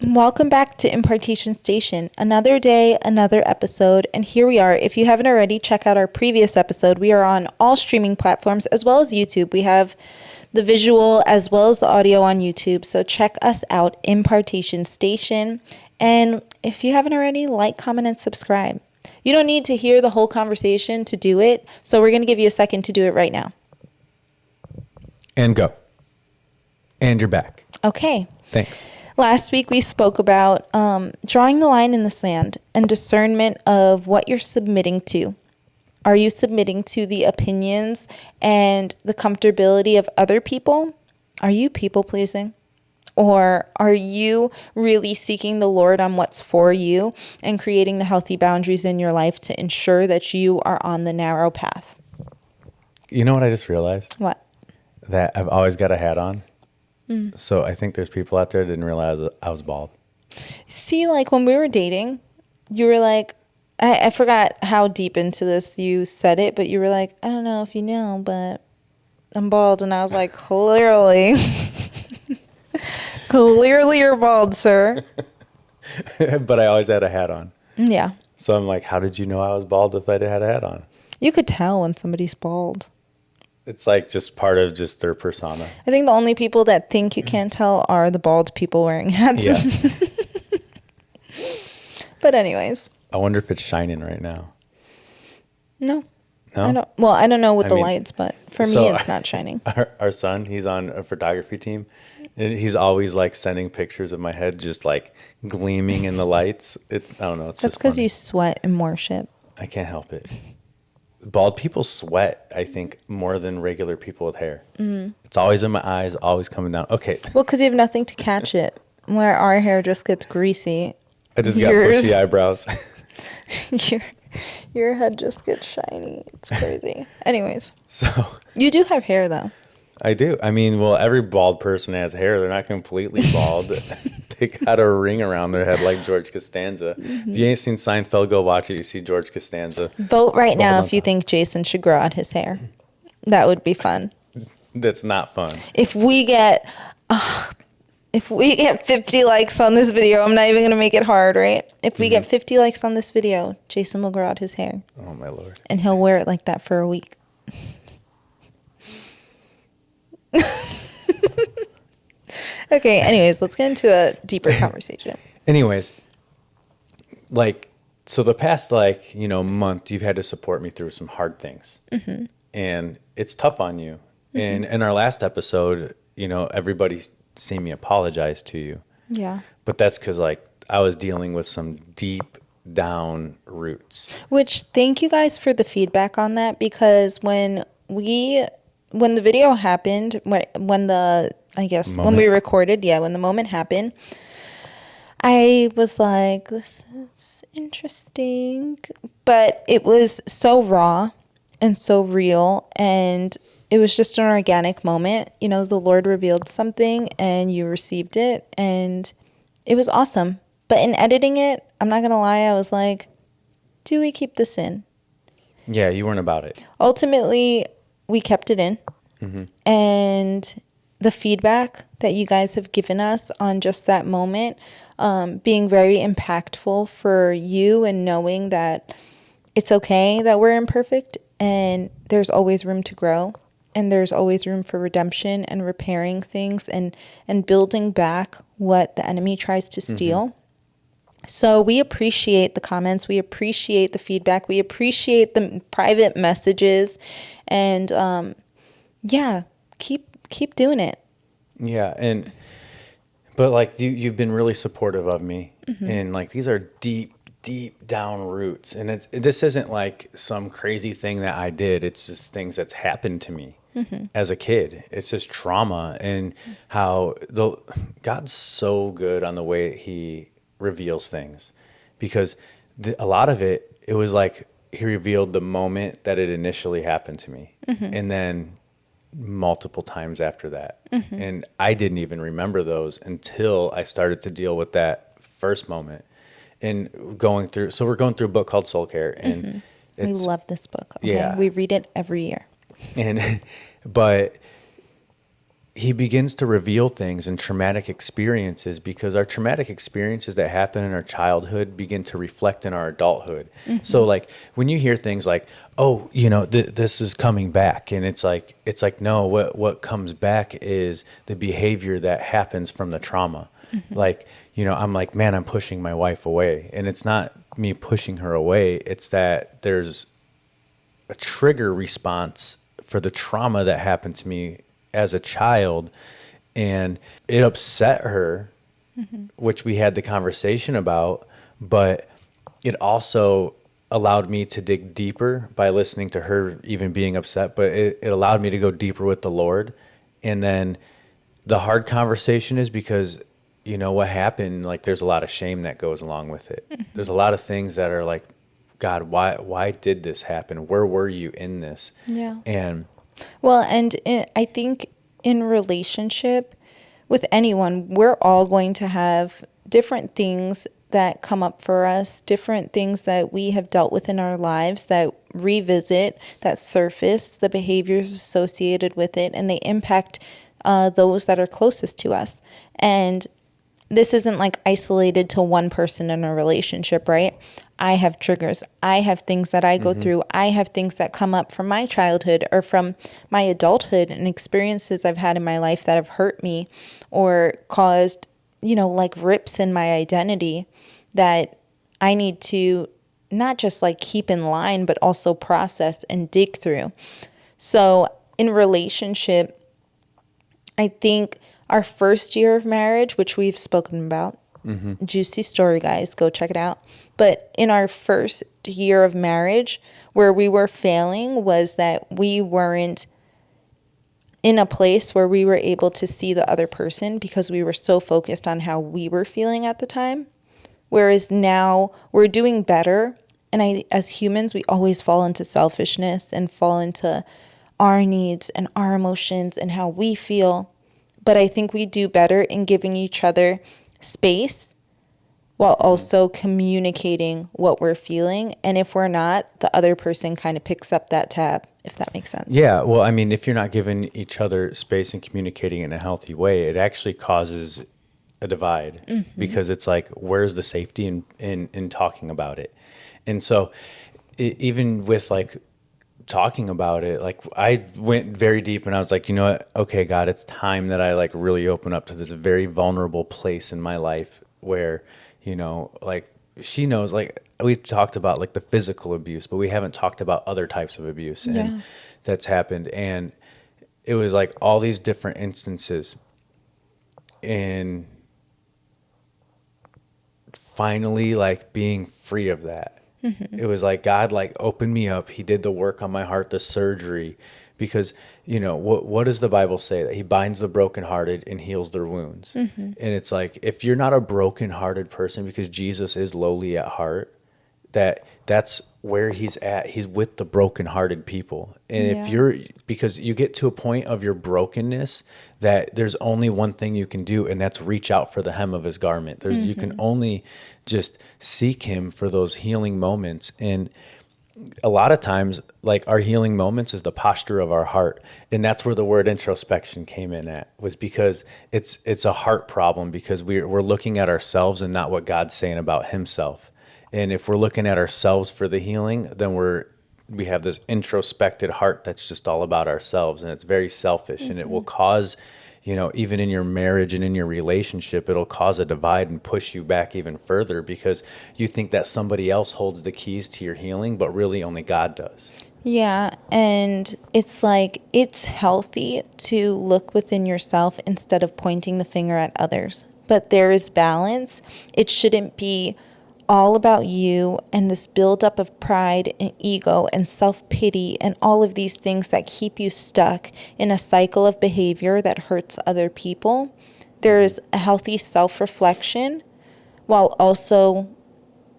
Welcome back to Impartation Station. Another day, another episode, and here we are. If you haven't already, check out our previous episode. We are on all streaming platforms as well as YouTube. We have the visual as well as the audio on YouTube, so check us out, Impartation Station. And if you haven't already, like, comment, and subscribe. You don't need to hear the whole conversation to do it, so we're going to give you a second to do it right now. And go. And you're back. Okay. Thanks. Last week we spoke about drawing the line in the sand and discernment of what you're submitting to. Are you submitting to the opinions and the comfortability of other people? Are you people pleasing? Or are you really seeking the Lord on what's for you and creating the healthy boundaries in your life to ensure that you are on the narrow path? You know what I just realized? What? That I've always got a hat on. So I think there's people out there that didn't realize I was bald. See, like when we were dating, you were like, I forgot how deep into this you said it, but you were like, I don't know if you know, but I'm bald. And I was like, clearly. Clearly you're bald, sir. But I always had a hat on. Yeah. So I'm like, how did you know I was bald if I had a hat on? You could tell when somebody's bald. It's like just part of just their persona. I think the only people that think you can't tell are the bald people wearing hats. Yeah. But anyways. I wonder if it's shining right now. No. No? I don't know with the lights, but for me, it's not shining. Our son, he's on a photography team. And he's always like sending pictures of my head just like gleaming in the lights. I don't know. That's because you sweat in worship. I can't help it. Bald people sweat, I think, more than regular people with hair. Mm. It's always in my eyes, always coming down. Okay. Well, because you have nothing to catch it. Where our hair just gets greasy. I just got bushy eyebrows. Your head just gets shiny. It's crazy. Anyways. So. You do have hair, though. I do. I mean, well, every bald person has hair. They're not completely bald. They got a ring around their head like George Costanza. Mm-hmm. If you ain't seen Seinfeld, go watch it. You see George Costanza. Vote right now if you think Jason should grow out his hair. That would be fun. That's not fun. If we get 50 likes on this video, I'm not even going to make it hard, right? If we get 50 likes on this video, Jason will grow out his hair. Oh, my Lord. And he'll wear it like that for a week. Okay, anyways, let's get into a deeper conversation. Anyways, so the past, month, you've had to support me through some hard things. Mm-hmm. And it's tough on you. Mm-hmm. And in our last episode, everybody's seen me apologize to you. Yeah. But that's because, I was dealing with some deep down roots. Which, thank you guys for the feedback on that, because when the video happened, when we recorded, when the moment happened, I was like, this is interesting. But it was so raw and so real, and it was just an organic moment. The Lord revealed something and you received it, and it was awesome. But in editing it, I'm not going to lie, I was like, do we keep this in? Yeah, you weren't about it. Ultimately, we kept it in. Mm-hmm. And the feedback that you guys have given us on just that moment, being very impactful for you, and knowing that it's okay that we're imperfect and there's always room to grow, and there's always room for redemption and repairing things and building back what the enemy tries to steal. Mm-hmm. So we appreciate the comments. We appreciate the feedback. We appreciate the private messages, and keep doing it. Yeah, but you've been really supportive of me, mm-hmm. and these are deep down roots, and this isn't like some crazy thing that I did. It's just things that's happened to me mm-hmm. as a kid. It's just trauma, and how God's so good on the way He reveals things, because a lot of it was like He revealed the moment that it initially happened to me, mm-hmm. and then multiple times after that. Mm-hmm. And I didn't even remember those until I started to deal with that first moment. And we're going through a book called Soul Care, and we love this book. Okay? Yeah, we read it every year. And but he begins to reveal things in traumatic experiences, because our traumatic experiences that happen in our childhood begin to reflect in our adulthood. So like when you hear things like, oh, this is coming back, and it's like no, what comes back is the behavior that happens from the trauma. Like, I'm like, man, I'm pushing my wife away, and it's not me pushing her away, it's that there's a trigger response for the trauma that happened to me as a child, and it upset her, which we had the conversation about, but it also allowed me to dig deeper by listening to her even being upset, but it allowed me to go deeper with the Lord. And then the hard conversation is because what happened, like there's a lot of shame that goes along with it. There's a lot of things that are like, God, why did this happen? Where were you in this? Yeah. And well, I think in relationship with anyone, we're all going to have different things that come up for us, different things that we have dealt with in our lives that revisit, that surface, the behaviors associated with it, and they impact those that are closest to us. And this isn't like isolated to one person in a relationship, right? I have triggers. I have things that I go through. I have things that come up from my childhood or from my adulthood and experiences I've had in my life that have hurt me or caused, like rips in my identity that I need to not just like keep in line, but also process and dig through. So in relationship, I think our first year of marriage, which we've spoken about, juicy story, guys, go check it out. But in our first year of marriage, where we were failing was that we weren't in a place where we were able to see the other person because we were so focused on how we were feeling at the time. Whereas now we're doing better. And as humans, we always fall into selfishness and fall into our needs and our emotions and how we feel. But I think we do better in giving each other space while also communicating what we're feeling. And if we're not, the other person kind of picks up that tab, if that makes sense. yeah, well, I mean, if you're not giving each other space and communicating in a healthy way, it actually causes a divide because it's like, where's the safety in talking about it? And so even with like talking about it, like I went very deep and I was like, you know what? Okay, God, it's time that I like really open up to this very vulnerable place in my life where, like she knows, like we've talked about like the physical abuse, but we haven't talked about other types of abuse and that's happened. And it was like all these different instances, and finally like being free of that. It was like God like opened me up. He did the work on my heart, the surgery, because what does the Bible say? That he binds the brokenhearted and heals their wounds. And it's like, if you're not a brokenhearted person, because Jesus is lowly at heart, that's where he's at. He's with the brokenhearted people. And because you get to a point of your brokenness that there's only one thing you can do, and that's reach out for the hem of his garment. You can only just seek him for those healing moments. And a lot of times, like our healing moments is the posture of our heart. And that's where the word introspection came in at, was because it's a heart problem, because we're looking at ourselves and not what God's saying about himself. And if we're looking at ourselves for the healing, then we have this introspected heart that's just all about ourselves, and it's very selfish. And it will cause, even in your marriage and in your relationship, it'll cause a divide and push you back even further because you think that somebody else holds the keys to your healing, but really only God does. Yeah, and it's like it's healthy to look within yourself instead of pointing the finger at others. But there is balance. It shouldn't be all about you and this buildup of pride and ego and self-pity and all of these things that keep you stuck in a cycle of behavior that hurts other people. There's a healthy self-reflection while also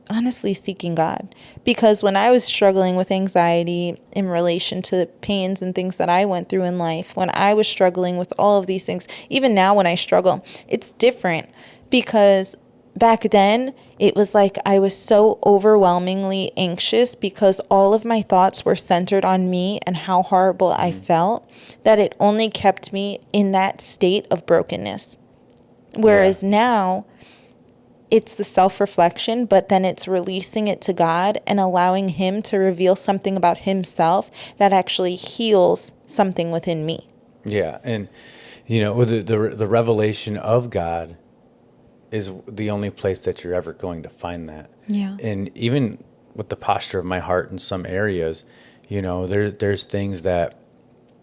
honestly seeking God. Because when I was struggling with anxiety in relation to pains and things that I went through in life, when I was struggling with all of these things, even now when I struggle, it's different because back then, it was like I was so overwhelmingly anxious because all of my thoughts were centered on me and how horrible I felt, that it only kept me in that state of brokenness. Whereas now, it's the self-reflection, but then it's releasing it to God and allowing him to reveal something about himself that actually heals something within me. Yeah. And, the revelation of God is the only place that you're ever going to find that. Yeah. And even with the posture of my heart in some areas, there's things that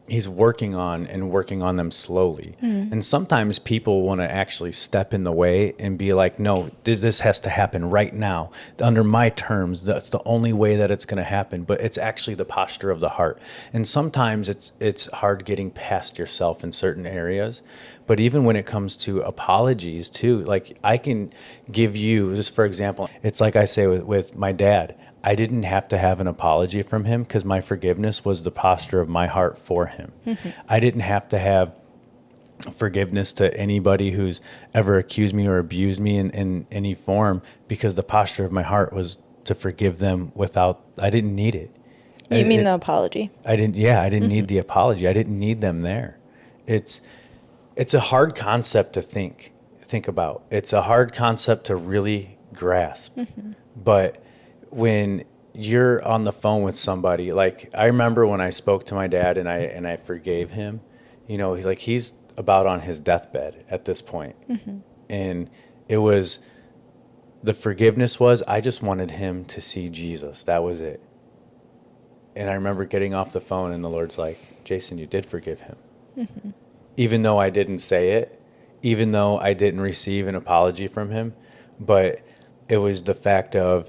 he's working on them slowly. And sometimes people want to actually step in the way and be like, no, this has to happen right now under my terms. That's the only way that it's going to happen. But it's actually the posture of the heart. And sometimes it's hard getting past yourself in certain areas. But even when it comes to apologies too, like I can give you, just for example, it's like I say with my dad, I didn't have to have an apology from him because my forgiveness was the posture of my heart for him. I didn't have to have forgiveness to anybody who's ever accused me or abused me in any form because the posture of my heart was to forgive them I didn't need it. You mean the apology? I didn't need the apology. I didn't need them there. It's a hard concept to think about. It's a hard concept to really grasp. But when you're on the phone with somebody, like I remember when I spoke to my dad and I forgave him, he's about on his deathbed at this point. And it was, the forgiveness was, I just wanted him to see Jesus. That was it. And I remember getting off the phone and the Lord's like, Jason, you did forgive him. Even though I didn't say it, even though I didn't receive an apology from him, but it was the fact of,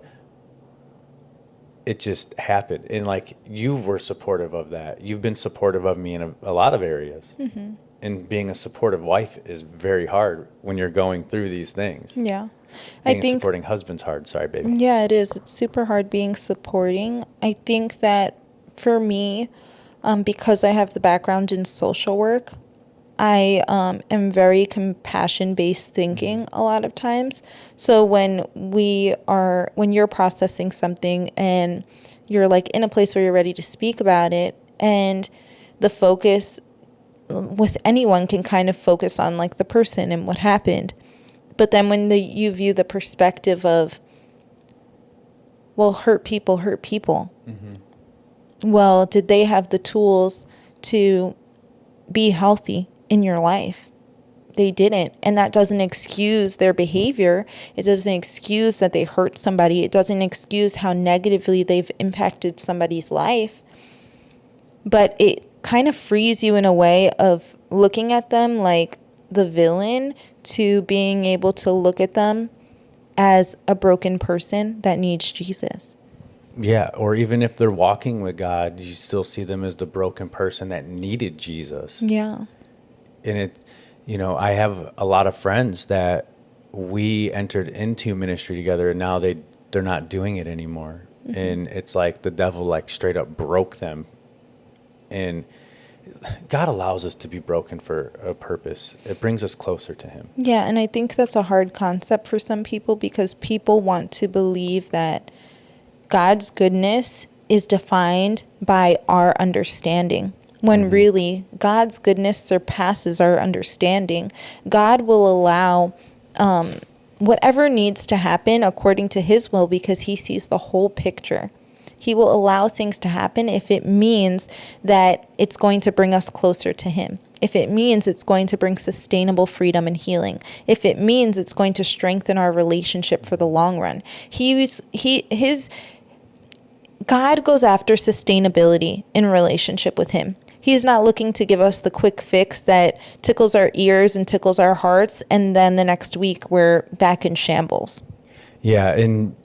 it just happened. And like, you were supportive of that. You've been supportive of me in a lot of areas. And being a supportive wife is very hard when you're going through these things. Yeah. Being a supporting husband's hard. Sorry, baby. Yeah, it is. It's super hard being supporting. I think that for me, because I have the background in social work, I am very compassion-based thinking a lot of times. So when you're processing something and you're like in a place where you're ready to speak about it, and the focus with anyone can kind of focus on like the person and what happened. But then when you view the perspective of, well, hurt people. Well, did they have the tools to be healthy in your life? They didn't. And that doesn't excuse their behavior. It doesn't excuse that they hurt somebody. It doesn't excuse how negatively they've impacted somebody's life. But it kind of frees you in a way of looking at them like the villain to being able to look at them as a broken person that needs Jesus. Yeah, or even if they're walking with God, you still see them as the broken person that needed Jesus. Yeah. And I have a lot of friends that we entered into ministry together, and now they're not doing it anymore. And it's like the devil like straight up broke them. And God allows us to be broken for a purpose. It brings us closer to him. Yeah, and I think that's a hard concept for some people because people want to believe that God's goodness is defined by our understanding, when really God's goodness surpasses our understanding. God will allow whatever needs to happen according to his will because he sees the whole picture. He will allow things to happen if it means that it's going to bring us closer to him. If it means it's going to bring sustainable freedom and healing. If it means it's going to strengthen our relationship for the long run. God goes after sustainability in relationship with him. He is not looking to give us the quick fix that tickles our ears and tickles our hearts, and then the next week we're back in shambles. Yeah, and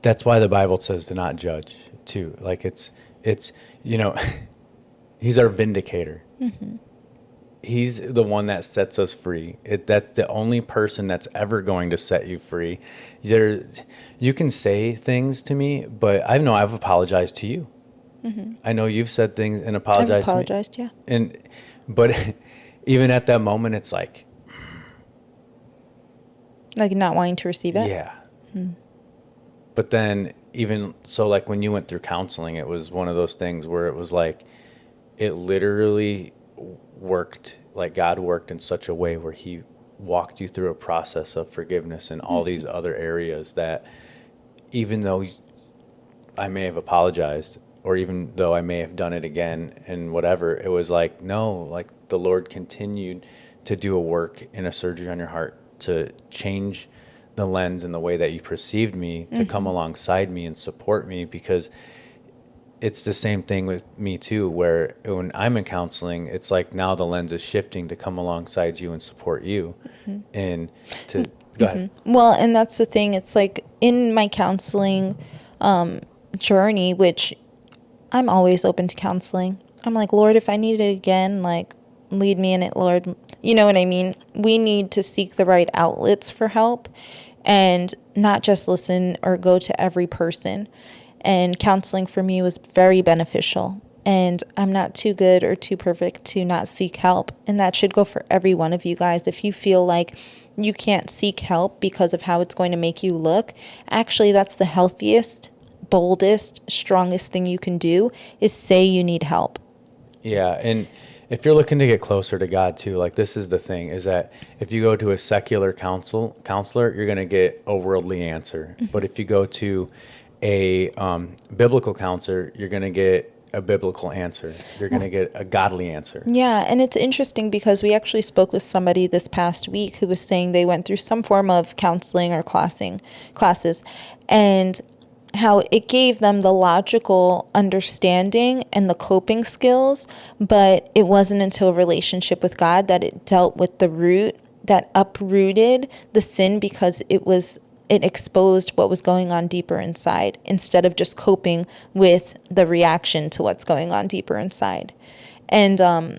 that's why the Bible says to not judge, too. Like it's he's our vindicator. He's the one that sets us free. That's the only person that's ever going to set you free. You can say things to me, but I know I've apologized to you. I know you've said things and apologized I've apologized, to me. yeah. But even at that moment, it's like, Like not wanting to receive it? Yeah. But then even so, like when you went through counseling, it was one of those things where it was like, it literally worked, like God worked in such a way where he walked you through a process of forgiveness in all these other areas that even though I may have apologized, or even though I may have done it again and whatever, it was like, no, like the Lord continued to do a work in a surgery on your heart to change the lens and the way that you perceived me, to come alongside me and support me, because it's the same thing with me too, where when I'm in counseling, it's like now the lens is shifting to come alongside you and support you. And to go ahead. Well, and that's the thing. It's like in my counseling journey, which I'm always open to counseling. I'm like, Lord, if I need it again, like lead me in it, Lord. You know what I mean? We need to seek the right outlets for help and not just listen or go to every person. And counseling for me was very beneficial. And I'm not too good or too perfect to not seek help. And that should go for every one of you guys. If you feel like you can't seek help because of how it's going to make you look, actually, that's the healthiest, boldest, strongest thing you can do is say you need help. Yeah, and if you're looking to get closer to God too, like this is the thing, is that if you go to a secular counselor, you're going to get a worldly answer. But if you go to a biblical counselor, you're going to get a biblical answer. You're going to get a godly answer. Yeah, and it's interesting because we actually spoke with somebody this past week who was saying they went through some form of counseling or classes, and how it gave them the logical understanding and the coping skills, but it wasn't until relationship with God that it dealt with the root that uprooted the sin, because it exposed what was going on deeper inside instead of just coping with the reaction to what's going on deeper inside. And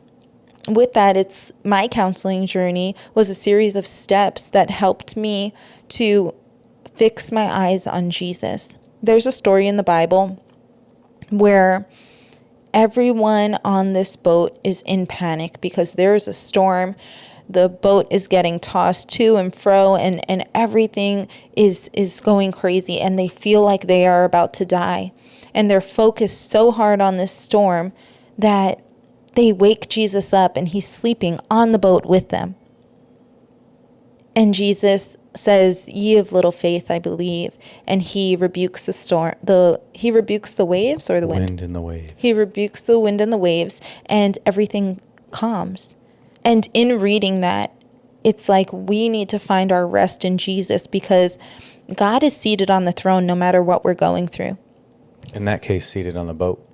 with that, it's my counseling journey was a series of steps that helped me to fix my eyes on Jesus. There's a story in the Bible where everyone on this boat is in panic because there's a storm. The boat is getting tossed to and fro, and everything is going crazy, and they feel like they are about to die. And they're focused so hard on this storm that they wake Jesus up, and he's sleeping on the boat with them. And Jesus says, "Ye of little faith, I believe." And he rebukes the storm. He rebukes the waves or the wind? Wind and the waves. He rebukes the wind and the waves, and everything calms. And in reading that, it's like we need to find our rest in Jesus, because God is seated on the throne no matter what we're going through. In that case, seated on the boat.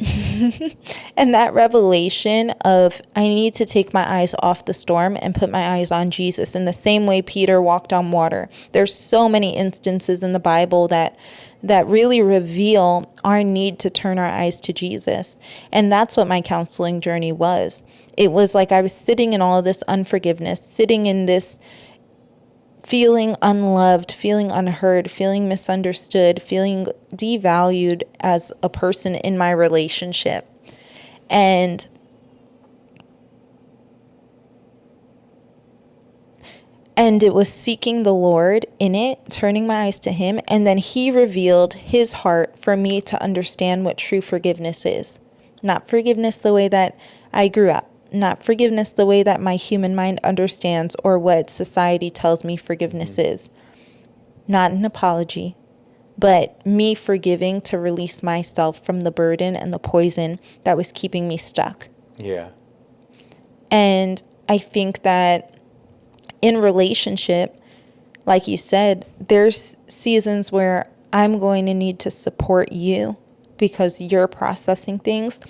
And that revelation of I need to take my eyes off the storm and put my eyes on Jesus, in the same way Peter walked on water. There's so many instances in the Bible that really reveal our need to turn our eyes to Jesus. And that's what my counseling journey was. It was like I was sitting in all of this unforgiveness, sitting in this feeling unloved, feeling unheard, feeling misunderstood, feeling devalued as a person in my relationship. And it was seeking the Lord in it, turning my eyes to him, and then he revealed his heart for me to understand what true forgiveness is. Not forgiveness the way that I grew up. Not forgiveness the way that my human mind understands or what society tells me forgiveness is. Not an apology, but me forgiving to release myself from the burden and the poison that was keeping me stuck. Yeah. And I think that in relationship, like you said, there's seasons where I'm going to need to support you because you're processing things,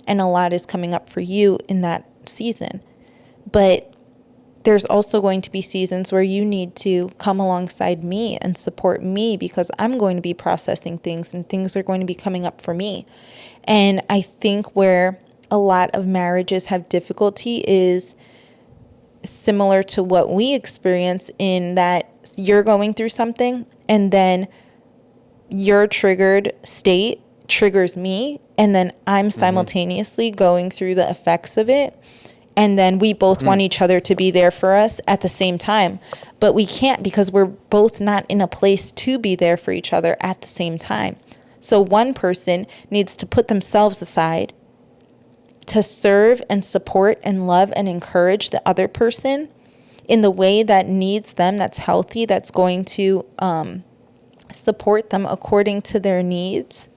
and a lot is coming up for you in that season. But there's also going to be seasons where you need to come alongside me and support me, because I'm going to be processing things and things are going to be coming up for me. And I think where a lot of marriages have difficulty is similar to what we experience, in that you're going through something and then your triggered state triggers me, and then I'm simultaneously going through the effects of it. and then we both want each other to be there for us at the same time. But we can't, because we're both not in a place to be there for each other at the same time. So one person needs to put themselves aside to serve and support and love and encourage the other person in the way that needs them, that's healthy, that's going to support them according to their needs,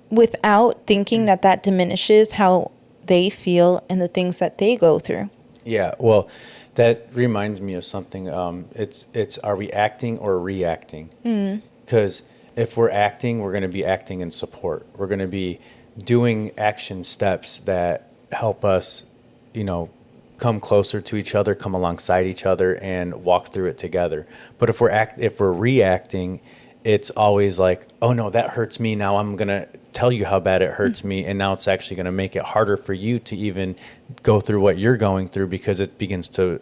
without thinking that that diminishes how they feel and the things that they go through. Yeah, well, that reminds me of something. It's are we acting or reacting? Because if we're acting, we're going to be acting in support. We're going to be doing action steps that help us, come closer to each other, come alongside each other, and walk through it together. But if we're reacting, it's always like, oh no, that hurts me. Now I'm going to tell you how bad it hurts me. And now it's actually going to make it harder for you to even go through what you're going through, because it begins to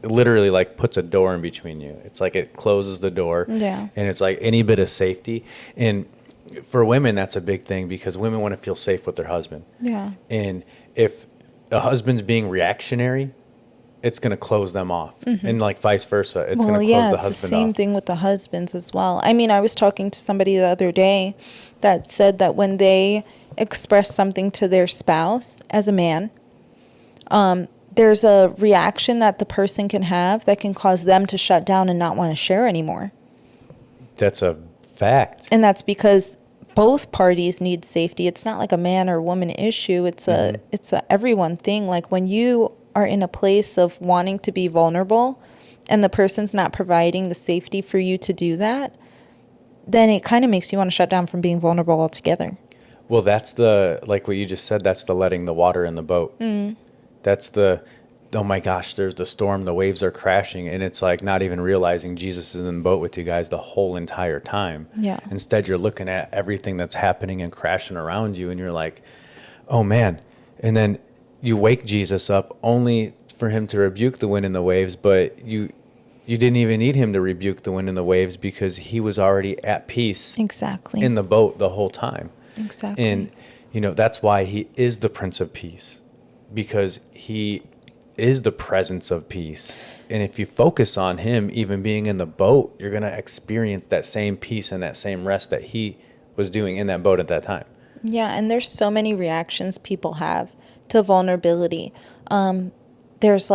literally puts a door in between you. It's like it closes the door. Yeah. And it's like any bit of safety. And for women, that's a big thing, because women want to feel safe with their husband. Yeah. And if a husband's being reactionary, it's going to close them off. And vice versa. It's going to close the husband off. It's the same thing with the husbands as well. I mean, I was talking to somebody the other day that said that when they express something to their spouse as a man, there's a reaction that the person can have that can cause them to shut down and not want to share anymore. That's a fact. And that's because both parties need safety. It's not like a man or woman issue. It's a everyone thing. Like when you are in a place of wanting to be vulnerable and the person's not providing the safety for you to do that, then it kind of makes you want to shut down from being vulnerable altogether. Well, that's like what you just said, that's the letting the water in the boat. That's oh my gosh, there's the storm, the waves are crashing, and it's like not even realizing Jesus is in the boat with you guys the whole entire time. Yeah. Instead, you're looking at everything that's happening and crashing around you, and you're like, oh man. And then you wake Jesus up only for him to rebuke the wind and the waves, but you didn't even need him to rebuke the wind and the waves, because he was already at peace. Exactly. In the boat the whole time. Exactly. And, that's why he is the Prince of Peace, because he is the presence of peace. And if you focus on him, even being in the boat, you're going to experience that same peace and that same rest that he was doing in that boat at that time. Yeah, and there's so many reactions people have to vulnerability. There's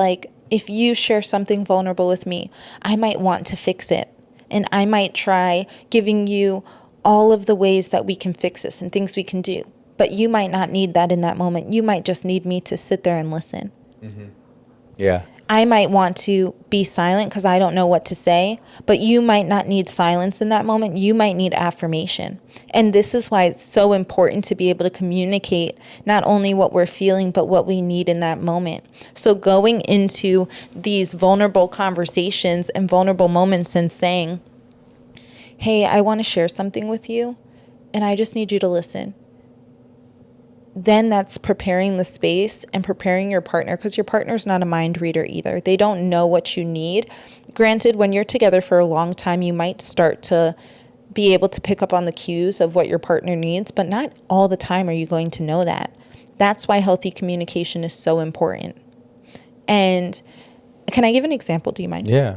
if you share something vulnerable with me, I might want to fix it. And I might try giving you all of the ways that we can fix this and things we can do. But you might not need that in that moment. You might just need me to sit there and listen. Yeah. I might want to be silent because I don't know what to say, but you might not need silence in that moment. You might need affirmation. And this is why it's so important to be able to communicate not only what we're feeling, but what we need in that moment. So going into these vulnerable conversations and vulnerable moments and saying, hey, I want to share something with you, and I just need you to listen. Then that's preparing the space and preparing your partner, because your partner's not a mind reader either. They don't know what you need. Granted, when you're together for a long time, you might start to be able to pick up on the cues of what your partner needs, but not all the time are you going to know that. That's why healthy communication is so important. And can I give an example? Do you mind? Yeah.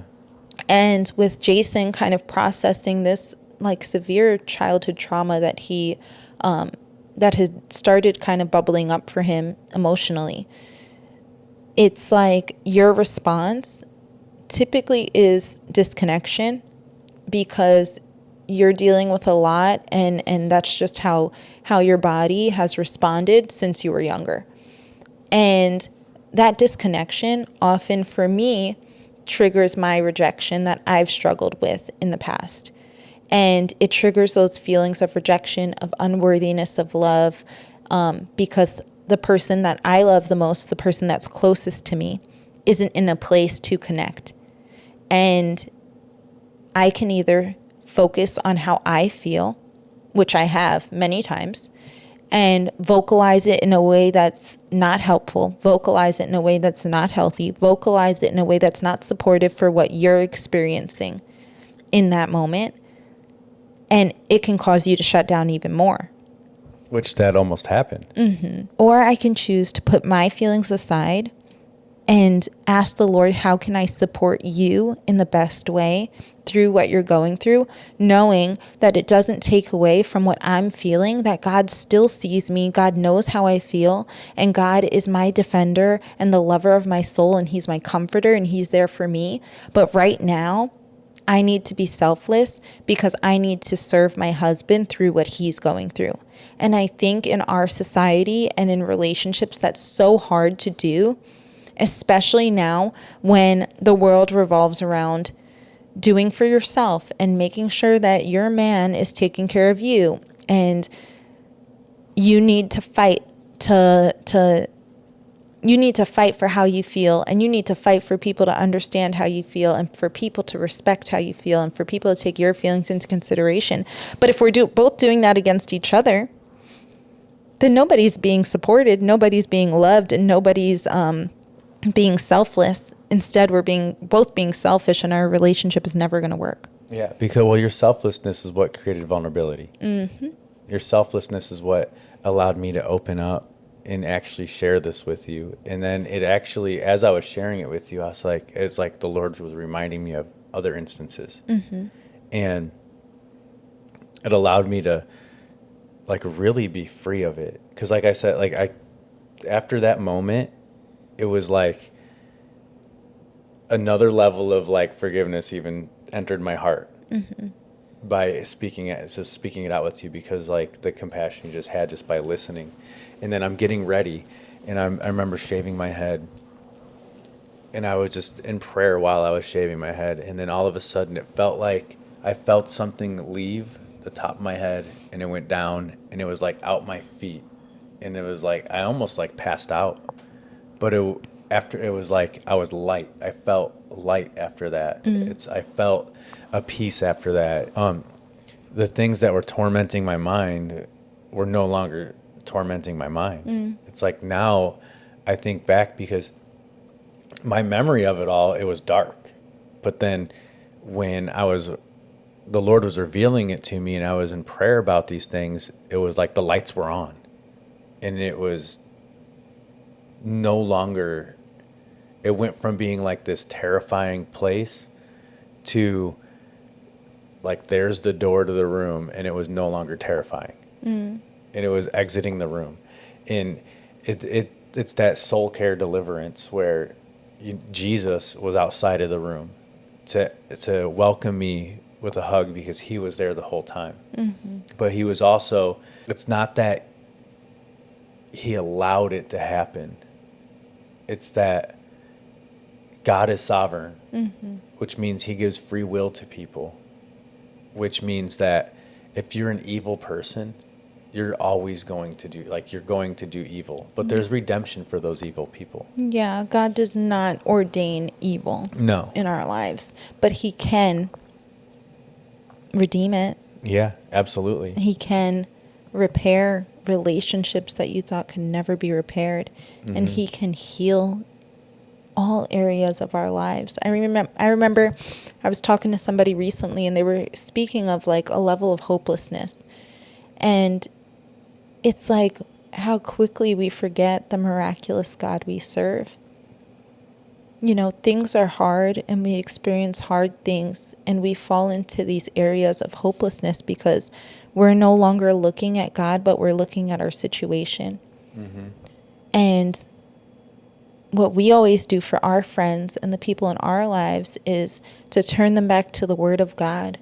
And with Jason kind of processing this severe childhood trauma that he that had started kind of bubbling up for him emotionally, it's like your response typically is disconnection, because you're dealing with a lot, and that's just how your body has responded since you were younger. And that disconnection often for me triggers my rejection that I've struggled with in the past. And it triggers those feelings of rejection, of unworthiness of love, because the person that I love the most, the person that's closest to me, isn't in a place to connect. And I can either focus on how I feel, which I have many times, and vocalize it in a way that's not helpful, vocalize it in a way that's not healthy, vocalize it in a way that's not supportive for what you're experiencing in that moment. And it can cause you to shut down even more. Which that almost happened. Or I can choose to put my feelings aside and ask the Lord, how can I support you in the best way through what you're going through, knowing that it doesn't take away from what I'm feeling, that God still sees me, God knows how I feel, and God is my defender and the lover of my soul, and he's my comforter, and he's there for me. But right now, I need to be selfless because I need to serve my husband through what he's going through. And I think in our society and in relationships, that's so hard to do, especially now when the world revolves around doing for yourself and making sure that your man is taking care of you. And you need to fight you need to fight for how you feel, and you need to fight for people to understand how you feel, and for people to respect how you feel, and for people to take your feelings into consideration. But if we're both doing that against each other, then nobody's being supported, nobody's being loved, and nobody's being selfless. Instead, we're both being selfish, and our relationship is never going to work. Yeah, because your selflessness is what created vulnerability. Your selflessness is what allowed me to open up and actually share this with you. And then it actually, as I was sharing it with you, I was like, it's like the Lord was reminding me of other instances. And it allowed me to like really be free of it. Because like I said, like after that moment, it was like another level of like forgiveness even entered my heart by speaking it out with you, because like the compassion you just had just by listening. And then I'm getting ready, and I remember shaving my head, and I was just in prayer while I was shaving my head, and then all of a sudden it felt like I felt something leave the top of my head, and it went down, and it was like out my feet, and it was like I almost like passed out. But after it was like I was light. I felt light after that. I felt a peace after that. The things that were tormenting my mind were no longer tormenting my mind. It's like now I think back, because my memory of it all, it was dark. But then when the Lord was revealing it to me, and I was in prayer about these things, it was like the lights were on, and it was no longer, it went from being like this terrifying place to like there's the door to the room, and it was no longer terrifying. And it was exiting the room. And it's that soul care deliverance where Jesus was outside of the room to welcome me with a hug, because he was there the whole time. But he was also, it's not that he allowed it to happen. It's that God is sovereign, which means he gives free will to people, which means that if you're an evil person, you're always going to do evil. But there's redemption for those evil people. Yeah, God does not ordain evil in our lives, but he can redeem it. Yeah, absolutely. He can repair relationships that you thought could never be repaired, and he can heal all areas of our lives. I remember I was talking to somebody recently, and they were speaking of like a level of hopelessness. And it's like how quickly we forget the miraculous God we serve. You know, things are hard, and we experience hard things, and we fall into these areas of hopelessness because we're no longer looking at God, but we're looking at our situation. And what we always do for our friends and the people in our lives is to turn them back to the Word of God,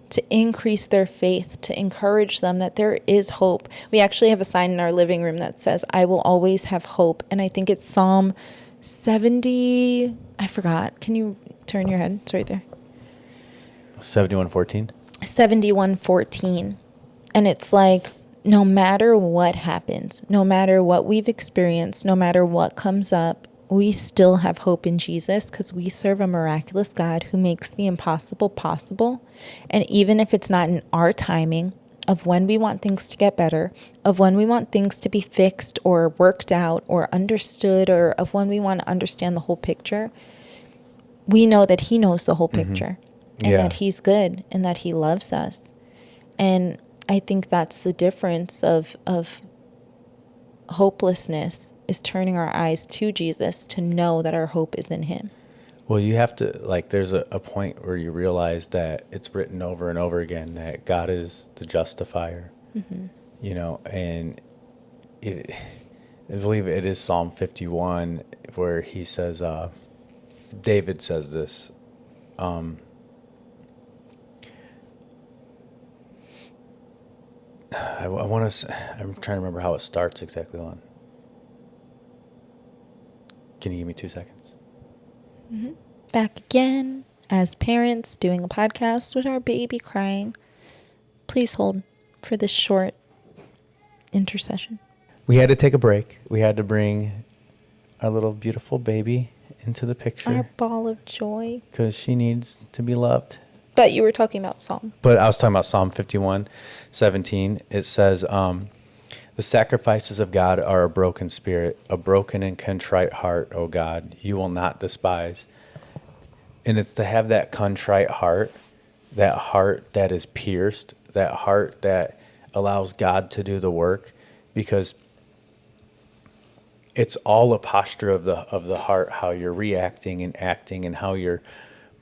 to increase their faith, to encourage them that there is hope. We actually have a sign in our living room that says, "I will always have hope." And I think it's Psalm 70. I forgot. Can you turn your head? It's right there. 71:14. 71:14. And it's like, no matter what happens, no matter what we've experienced, no matter what comes up, we still have hope in Jesus, because we serve a miraculous God who makes the impossible possible. And even if it's not in our timing of when we want things to get better, of when we want things to be fixed or worked out or understood, or of when we want to understand the whole picture, we know that he knows the whole picture, and that he's good, and that he loves us. And I think that's the difference of hopelessness, is turning our eyes to Jesus to know that our hope is in him. Well, you have to, like, there's a point where you realize that it's written over and over again that God is the justifier, you know, and I believe it is Psalm 51 where he says, David says this, I want to, I'm trying to remember how it starts exactly, Lon. Can you give me 2 seconds? Back again as parents doing a podcast with our baby crying. Please hold for this short intercession. We had to take a break. We had to bring our little beautiful baby into the Our picture ball of joy. because she needs to be loved. But you were talking about Psalm. But I was talking about Psalm 51:17. It says, the sacrifices of God are a broken spirit, a broken and contrite heart, O God, you will not despise. And it's to have that contrite heart that is pierced, that heart that allows God to do the work, because it's all a posture of the heart, how you're reacting and acting and how you're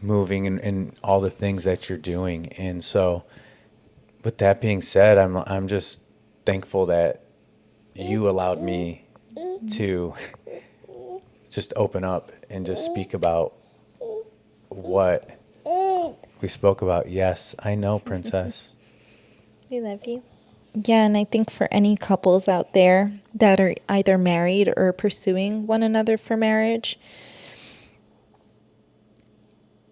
moving and all the things that you're doing. And so with that being said, I'm just thankful that you allowed me to just open up and just speak about what we spoke about. Yes, I know, Princess. We love you. Yeah, and I think for any couples out there that are either married or pursuing one another for marriage,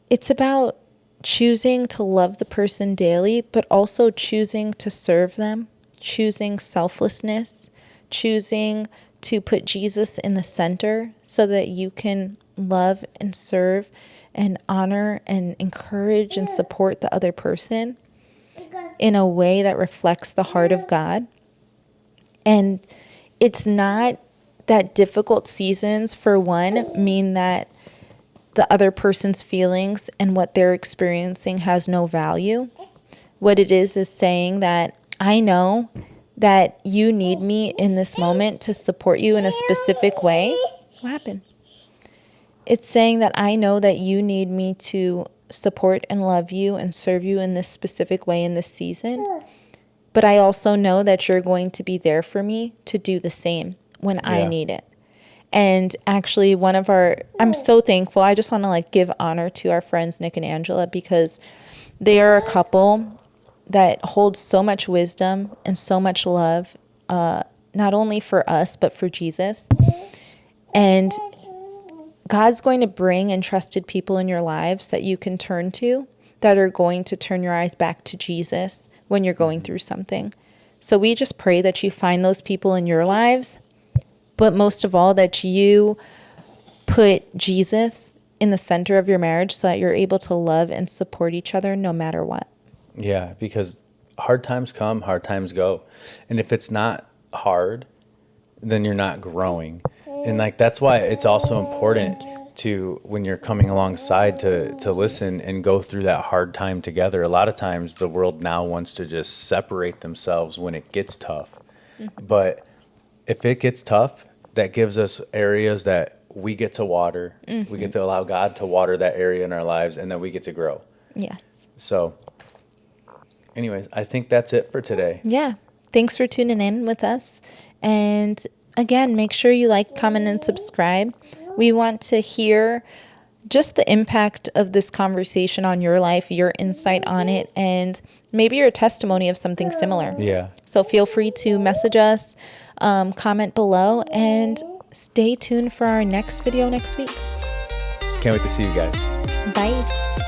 it's about choosing to love the person daily, but also choosing to serve them, choosing selflessness, choosing to put Jesus in the center so that you can love and serve and honor and encourage and support the other person in a way that reflects the heart of God. And it's not that difficult seasons, for one, mean that the other person's feelings and what they're experiencing has no value. What it is saying that I know that you need me in this moment to support you in a specific way. What happened? It's saying that I know that you need me to support and love you and serve you in this specific way in this season. But I also know that you're going to be there for me to do the same when I need it. And actually I'm so thankful. I just want to give honor to our friends, Nick and Angela, because they are a couple that holds so much wisdom and so much love, not only for us, but for Jesus. And God's going to bring entrusted people in your lives that you can turn to, that are going to turn your eyes back to Jesus when you're going through something. So we just pray that you find those people in your lives, but most of all, that you put Jesus in the center of your marriage so that you're able to love and support each other no matter what. Yeah, because hard times come, hard times go. And if it's not hard, then you're not growing. And that's why it's also important to, when you're coming alongside, to listen and go through that hard time together. A lot of times the world now wants to just separate themselves when it gets tough. But if it gets tough, that gives us areas that we get to water. We get to allow God to water that area in our lives, and then we get to grow. Yes. So anyways, I think that's it for today. Yeah. Thanks for tuning in with us. And again, make sure you like, comment, and subscribe. We want to hear just the impact of this conversation on your life, your insight on it, and maybe your testimony of something similar. Yeah. So feel free to message us, comment below, and stay tuned for our next video next week. Can't wait to see you guys. Bye.